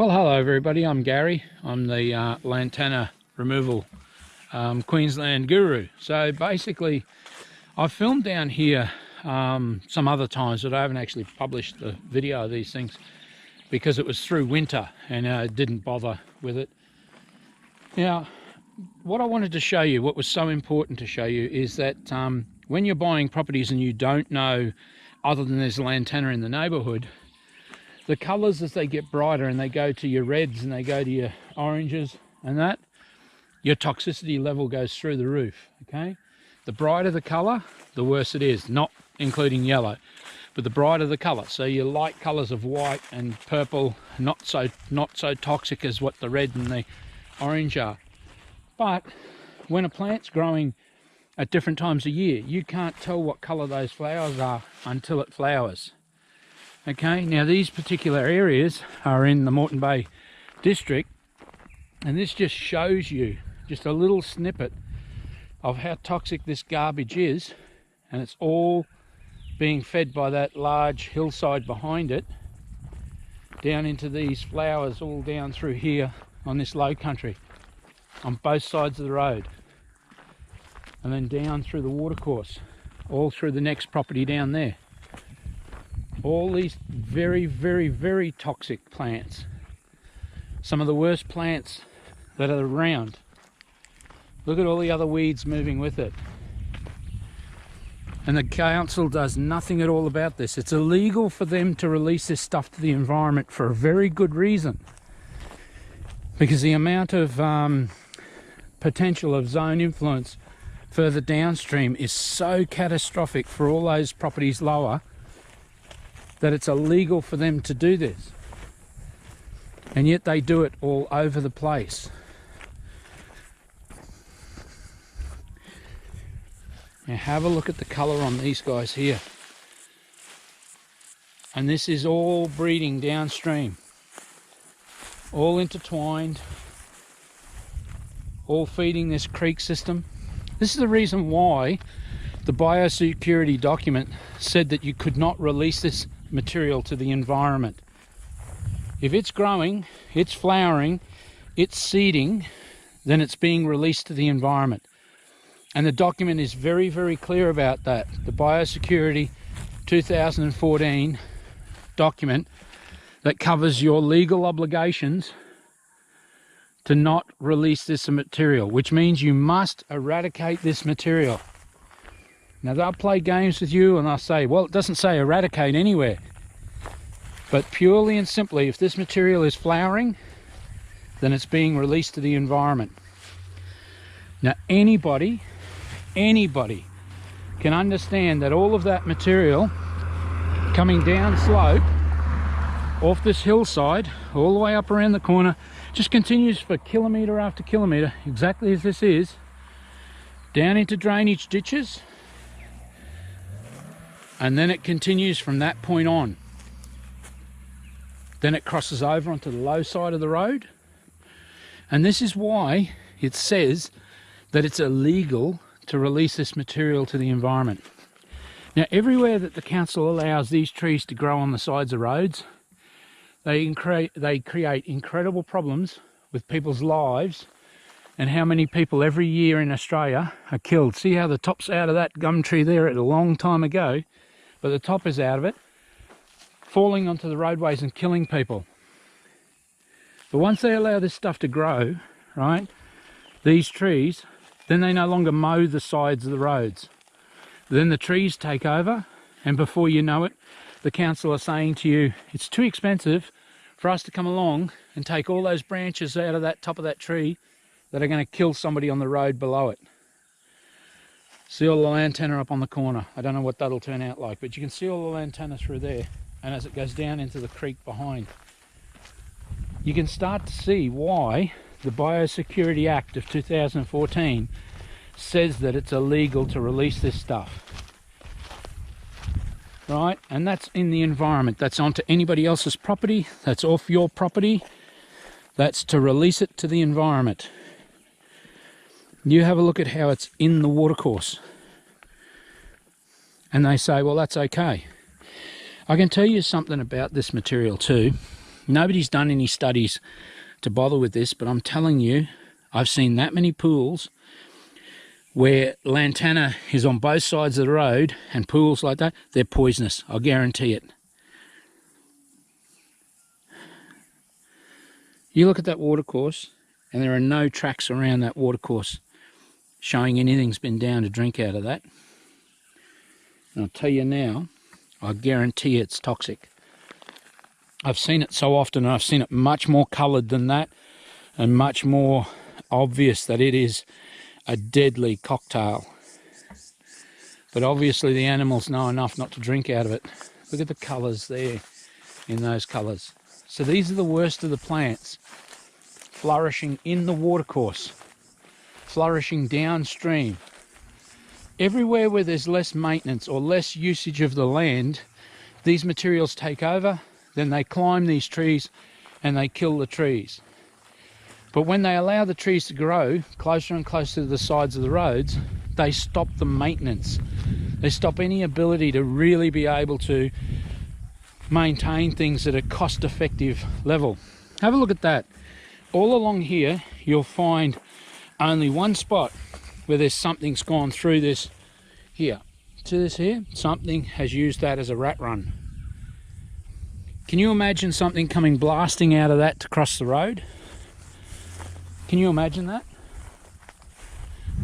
Well, hello everybody, I'm Gary. I'm the Lantana removal Queensland guru. So basically I've filmed down here some other times, but I haven't actually published the video of these things because it was through winter and I didn't bother with it. Now, what I wanted to show you, what was so important to show you, is that when you're buying properties and you don't know, other than there's lantana in the neighbourhood, the colours, as they get brighter and they go to your reds and they go to your oranges and that, your toxicity level goes through the roof, okay? The brighter the colour, the worse it is, not including yellow, but the brighter the colour. So your light colours of white and purple, not so toxic as what the red and the orange are. But when a plant's growing at different times of year, you can't tell what colour those flowers are until it flowers. Okay, now these particular areas are in the Moreton Bay district, and this just shows you just a little snippet of how toxic this garbage is, and it's all being fed by that large hillside behind it down into these flowers all down through here on this low country on both sides of the road, and then down through the watercourse all through the next property down there. All these very, very, very toxic plants. Some of the worst plants that are around. Look at all the other weeds moving with it. And the council does nothing at all about this. It's illegal for them to release this stuff to the environment for a very good reason. Because the amount of potential of zone influence further downstream is so catastrophic for all those properties lower, that it's illegal for them to do this. And yet they do it all over the place. Now have a look at the colour on these guys here. And this is all breeding downstream. All intertwined. All feeding this creek system. This is the reason why the biosecurity document said that you could not release this material to the environment. If it's growing, it's flowering, it's seeding, then it's being released to the environment. And the document is very, very clear about that. The Biosecurity 2014 document that covers your legal obligations to not release this material, which means you must eradicate this material. Now they'll play games with you and they'll say, well, it doesn't say eradicate anywhere. But purely and simply, if this material is flowering, then it's being released to the environment. Now anybody can understand that all of that material coming down slope off this hillside, all the way up around the corner, just continues for kilometre after kilometre, exactly as this is, down into drainage ditches, and then it continues from that point on. Then it crosses over onto the low side of the road. And this is why it says that it's illegal to release this material to the environment. Now, everywhere that the council allows these trees to grow on the sides of roads, they create incredible problems with people's lives and how many people every year in Australia are killed. See how the top's out of that gum tree there at a long time ago? But the top is out of it, falling onto the roadways and killing people. But once they allow this stuff to grow, right, these trees, then they no longer mow the sides of the roads. Then the trees take over, and before you know it, the council are saying to you, it's too expensive for us to come along and take all those branches out of that top of that tree that are going to kill somebody on the road below it. See all the lantana up on the corner. I don't know what that'll turn out like, but you can see all the lantana through there, and as it goes down into the creek behind, you can start to see why the Biosecurity Act of 2014 says that it's illegal to release this stuff. Right? And that's in the environment. That's onto anybody else's property. That's off your property. That's to release it to the environment. You have a look at how it's in the watercourse. And they say, well, that's okay. I can tell you something about this material too. Nobody's done any studies to bother with this, but I'm telling you, I've seen that many pools where lantana is on both sides of the road, and pools like that, they're poisonous. I'll guarantee it. You look at that watercourse, and there are no tracks around that watercourse showing anything's been down to drink out of that. And I'll tell you now, I guarantee it's toxic. I've seen it so often, and I've seen it much more coloured than that, and much more obvious that it is a deadly cocktail. But obviously the animals know enough not to drink out of it. Look at the colours there, in those colours. So these are the worst of the plants, flourishing in the watercourse, flourishing downstream. Everywhere where there's less maintenance or less usage of the land, these materials take over, then they climb these trees and they kill the trees. But when they allow the trees to grow closer and closer to the sides of the roads, they stop the maintenance. They stop any ability to really be able to maintain things at a cost-effective level. Have a look at that. All along here, you'll find only one spot where there's something's gone through this here. See this here? Something has used that as a rat run. Can you imagine something coming blasting out of that to cross the road? Can you imagine that?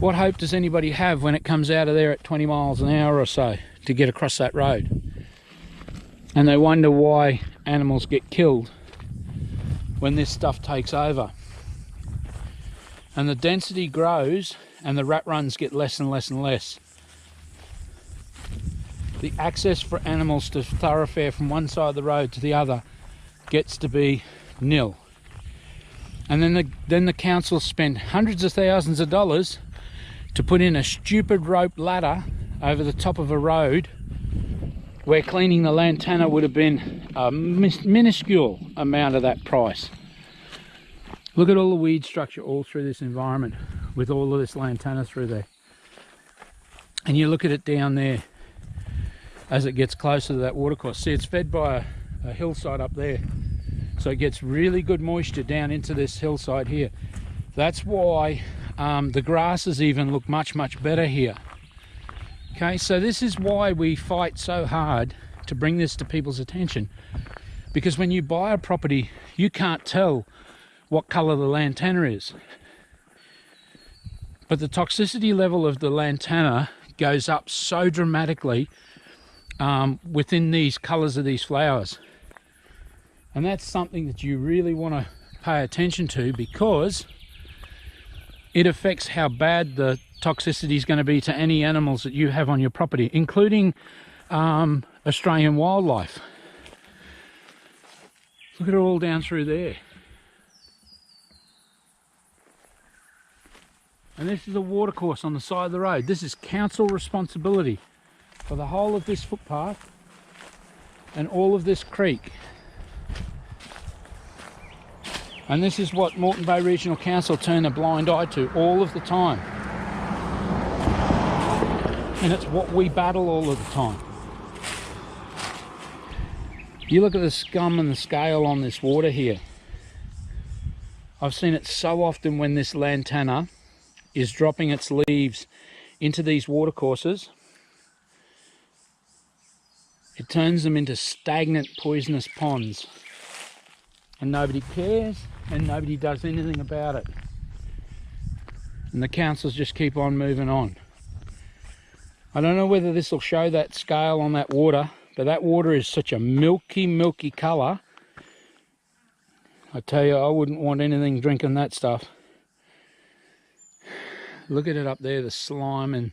What hope does anybody have when it comes out of there at 20 miles an hour or so to get across that road? And they wonder why animals get killed when this stuff takes over. And the density grows and the rat runs get less and less and less. The access for animals to thoroughfare from one side of the road to the other gets to be nil. And then the council spend hundreds of thousands of dollars to put in a stupid rope ladder over the top of a road where cleaning the lantana would have been a minuscule amount of that price. Look at all the weed structure all through this environment with all of this lantana through there. And you look at it down there as it gets closer to that watercourse. See, it's fed by a hillside up there. So it gets really good moisture down into this hillside here. That's why the grasses even look much, much better here. Okay, so this is why we fight so hard to bring this to people's attention. Because when you buy a property, you can't tell what colour the lantana is. But the toxicity level of the lantana goes up so dramatically within these colours of these flowers. And that's something that you really want to pay attention to, because it affects how bad the toxicity is going to be to any animals that you have on your property, including Australian wildlife. Look at it all down through there. And this is a watercourse on the side of the road. This is council responsibility for the whole of this footpath and all of this creek. And this is what Moreton Bay Regional Council turn a blind eye to all of the time. And it's what we battle all of the time. You look at the scum and the scale on this water here. I've seen it so often when this lantana is dropping its leaves into these watercourses. It turns them into stagnant, poisonous ponds. And nobody cares, and nobody does anything about it. And the councils just keep on moving on. I don't know whether this will show that scale on that water, but that water is such a milky, milky colour. I tell you, I wouldn't want anything drinking that stuff. Look at it up there, the slime and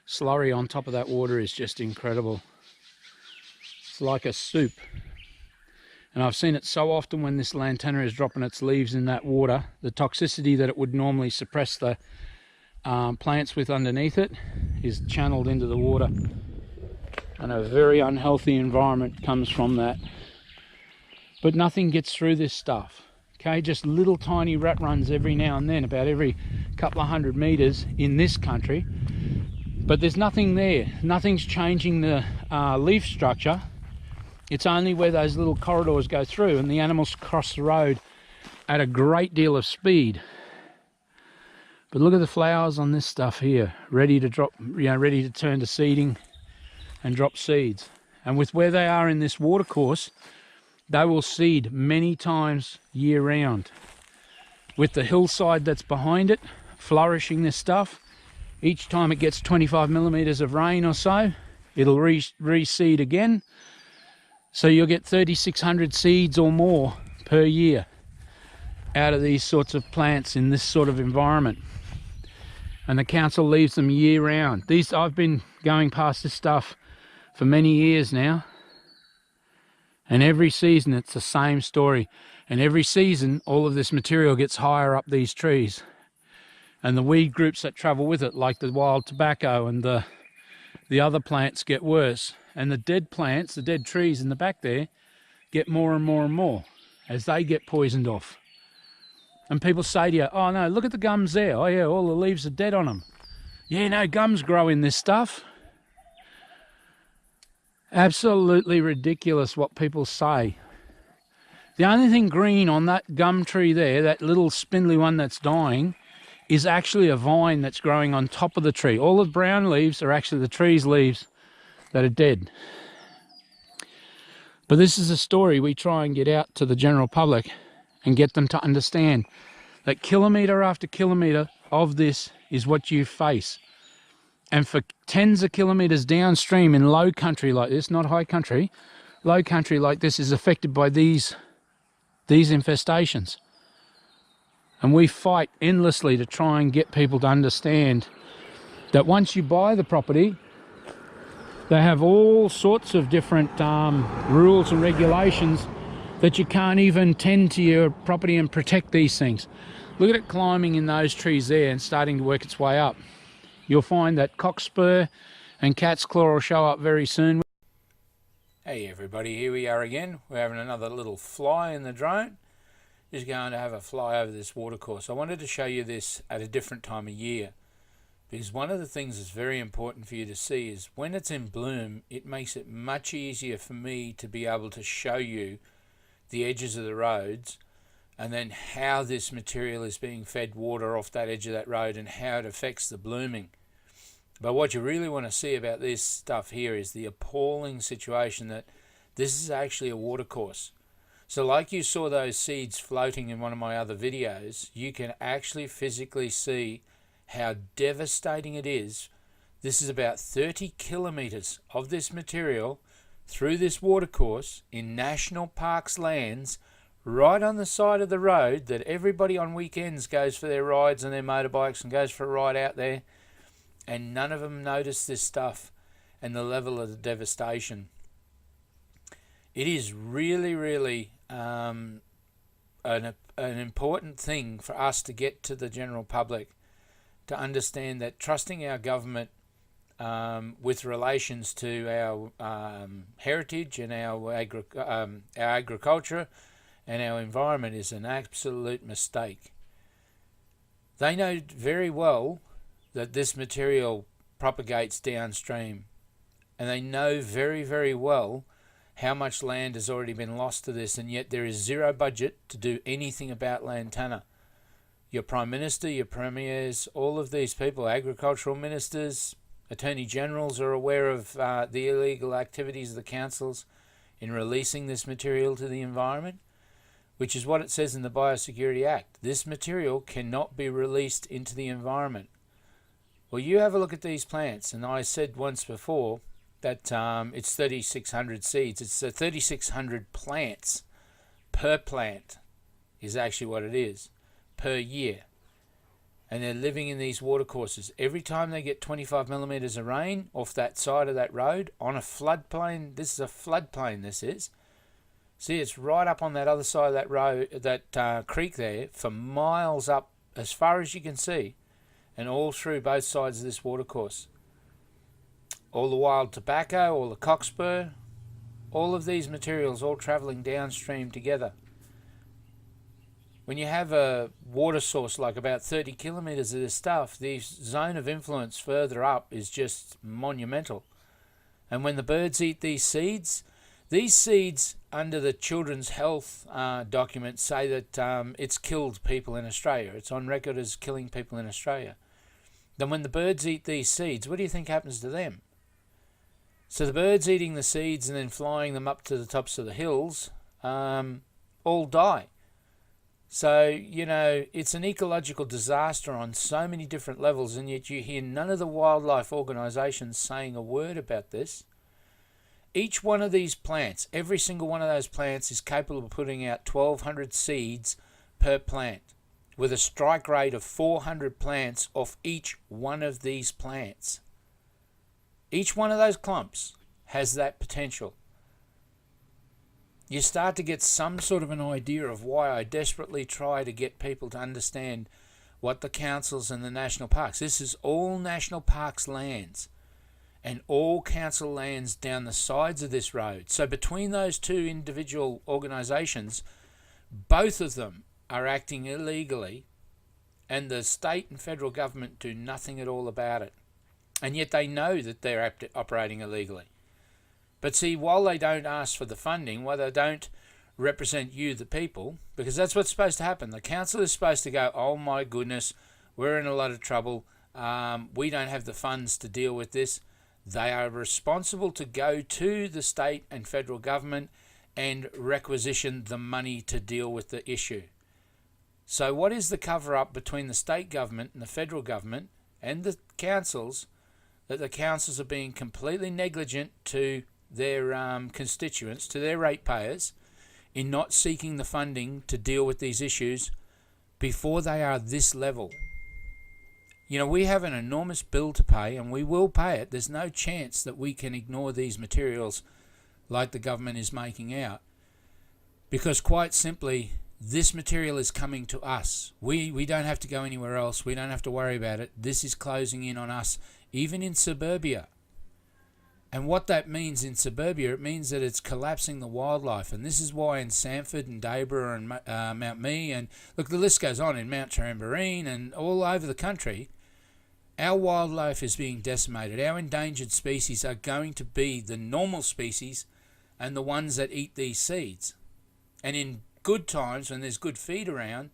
slurry on top of that water is just incredible. It's like a soup. And I've seen it so often when this lantana is dropping its leaves in that water, the toxicity that it would normally suppress the plants with underneath it is channeled into the water. And a very unhealthy environment comes from that. But nothing gets through this stuff. Okay, just little tiny rat runs every now and then, about every couple of 100 meters in this country. But there's nothing there. Nothing's changing the leaf structure It's only where those little corridors go through and the animals cross the road at a great deal of speed. But look at the flowers on this stuff here, ready to drop, ready to turn to seeding and drop seeds. And with where they are in this watercourse, they will seed many times year round. With the hillside that's behind it, flourishing this stuff, each time it gets 25 millimeters of rain or so, it'll reseed again. So you'll get 3,600 seeds or more per year out of these sorts of plants in this sort of environment. And the council leaves them year round. I've been going past this stuff for many years now, and every season it's the same story. And every season all of this material gets higher up these trees, and the weed groups that travel with it, like the wild tobacco and the other plants, get worse, and the dead plants, the dead trees in the back there, get more and more and more as they get poisoned off. And people say to you, oh no, look at the gums there. Oh yeah, all the leaves are dead on them. Yeah, no, gums grow in this stuff. Absolutely ridiculous what people say. The only thing green on that gum tree there, that little spindly one that's dying, is actually a vine that's growing on top of the tree. All the brown leaves are actually the tree's leaves that are dead. But this is a story we try and get out to the general public and get them to understand that kilometre after kilometre of this is what you face. And for tens of kilometres downstream in low country like this, not high country, low country like this is affected by these infestations. And we fight endlessly to try and get people to understand that once you buy the property, they have all sorts of different rules and regulations that you can't even tend to your property and protect these things. Look at it climbing in those trees there and starting to work its way up. You'll find that cockspur and cat's claw will show up very soon. Hey everybody, here we are again. We're having another little fly in the drone. Just going to have a fly over this watercourse. I wanted to show you this at a different time of year, because one of the things that's very important for you to see is when it's in bloom, it makes it much easier for me to be able to show you the edges of the roads and then how this material is being fed water off that edge of that road and how it affects the blooming. But what you really want to see about this stuff here is the appalling situation that this is actually a watercourse. So like you saw those seeds floating in one of my other videos, you can actually physically see how devastating it is. This is about 30 kilometres of this material through this watercourse in national parks lands, right on the side of the road that everybody on weekends goes for their rides and their motorbikes and goes for a ride out there, and none of them notice this stuff and the level of the devastation. It is really, really an important thing for us to get to the general public, to understand that trusting our government with relations to our heritage and our agriculture and our environment is an absolute mistake. They know very well that this material propagates downstream, and they know very, very well how much land has already been lost to this, and yet there is zero budget to do anything about Lantana. Your Prime Minister, your Premiers, all of these people, agricultural ministers, Attorney Generals are aware of the illegal activities of the councils in releasing this material to the environment, which is what it says in the Biosecurity Act. This material cannot be released into the environment. Well, you have a look at these plants, and I said once before that it's 3,600 seeds. It's 3,600 plants per plant is actually what it is, per year. And they're living in these watercourses. Every time they get 25 millimeters of rain off that side of that road on a floodplain, this is a floodplain, this is. See, it's right up on that other side of that road, that creek there, for miles up as far as you can see, and all through both sides of this watercourse. All the wild tobacco, all the cockspur, all of these materials all travelling downstream together. When you have a water source like about 30 kilometres of this stuff, the zone of influence further up is just monumental. And when the birds eat these seeds, These seeds under the Children's Health document say that it's killed people in Australia. It's on record as killing people in Australia. Then when the birds eat these seeds, what do you think happens to them? So the birds eating the seeds and then flying them up to the tops of the hills all die. So, you know, it's an ecological disaster on so many different levels, and yet you hear none of the wildlife organisations saying a word about this. Each one of these plants, every single one of those plants is capable of putting out 1,200 seeds per plant, with a strike rate of 400 plants off each one of these plants. Each one of those clumps has that potential. You start to get some sort of an idea of why I desperately try to get people to understand what the councils and the national parks. This is all national parks lands and all council lands down the sides of this road. So between those two individual organisations, both of them are acting illegally, and the state and federal government do nothing at all about it. And yet they know that they're operating illegally. But see, while they don't ask for the funding, while they don't represent you, the people, because that's what's supposed to happen. The council is supposed to go, oh my goodness, we're in a lot of trouble. We don't have the funds to deal with this. They are responsible to go to the state and federal government and requisition the money to deal with the issue. So what is the cover-up between the state government and the federal government and the councils, that the councils are being completely negligent to their constituents, to their ratepayers, in not seeking the funding to deal with these issues before they are this level? You know, we have an enormous bill to pay, and we will pay it. There's no chance that we can ignore these materials like the government is making out, because quite simply, this material is coming to us. We don't have to go anywhere else. We don't have to worry about it. This is closing in on us, even in suburbia. And what that means in suburbia, it means that it's collapsing the wildlife. And this is why in Sanford and Dayborough and Mount Mee, and look, the list goes on, in Mount Tarambarine and all over the country, our wildlife is being decimated. Our endangered species are going to be the normal species and the ones that eat these seeds. And in good times, when there's good feed around,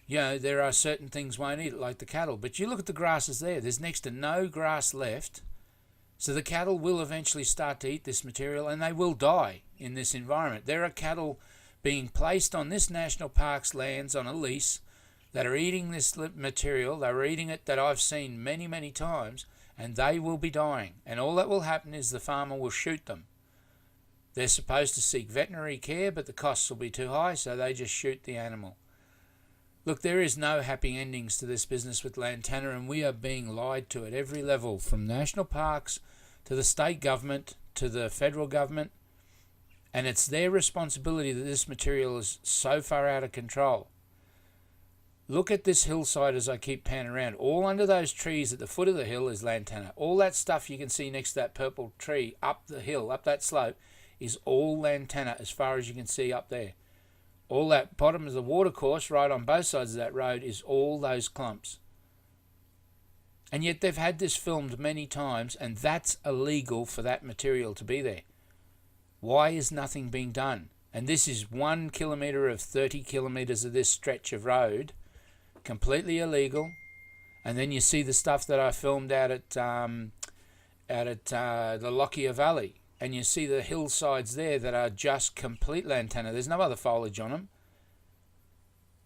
you know, there are certain things won't eat it, like the cattle. But you look at the grasses there, there's next to no grass left. So the cattle will eventually start to eat this material, and they will die in this environment. There are cattle being placed on this national park's lands on a lease that are eating this material. They're eating it, that I've seen many, many times, and they will be dying. And all that will happen is the farmer will shoot them. They're supposed to seek veterinary care, but the costs will be too high, so they just shoot the animal. Look, there is no happy endings to this business with Lantana, and we are being lied to at every level, from national parks to the state government to the federal government. And it's their responsibility that this material is so far out of control. Look at this hillside as I keep panning around. All under those trees at the foot of the hill is Lantana. All that stuff you can see next to that purple tree up the hill, up that slope, is all Lantana as far as you can see up there. All that bottom of the watercourse right on both sides of that road is all those clumps. And yet they've had this filmed many times, and that's illegal for that material to be there. Why is nothing being done? And this is 1 kilometre of 30 kilometres of this stretch of road, completely illegal. And then you see the stuff that I filmed out at the Lockyer Valley, and you see the hillsides there that are just complete Lantana. There's no other foliage on them.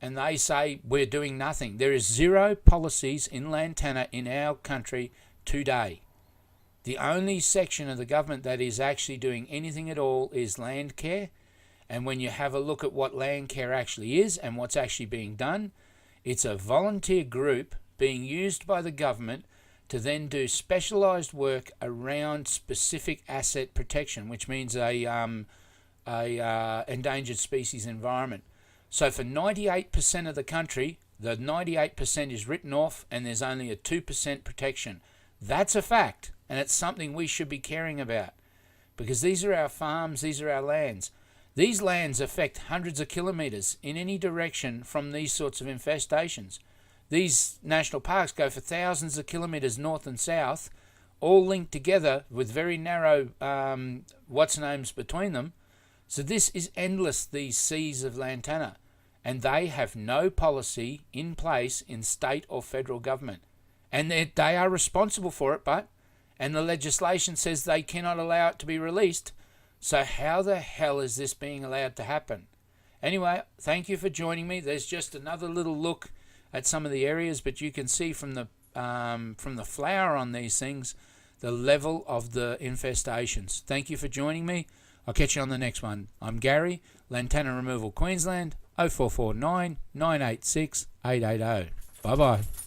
And they say we're doing nothing. There is zero policies in Lantana in our country today. The only section of the government that is actually doing anything at all is land care. And when you have a look at what land care actually is and what's actually being done, it's a volunteer group being used by the government to then do specialised work around specific asset protection, which means a endangered species environment. So for 98% of the country, the 98% is written off, and there's only a 2% protection. That's a fact, and it's something we should be caring about, because these are our farms, these are our lands. These lands affect hundreds of kilometres in any direction from these sorts of infestations. These national parks go for thousands of kilometres north and south, all linked together with very narrow what's-names between them. So this is endless, these seas of lantana, and they have no policy in place in state or federal government. And they are responsible for it, and the legislation says they cannot allow it to be released. So how the hell is this being allowed to happen? Anyway, thank you for joining me. There's just another little look at some of the areas, but you can see from the flower on these things the level of the infestations. Thank you for joining me. I'll catch you on the next one. I'm Gary, Lantana Removal Queensland, 0449 986 880. Bye-bye.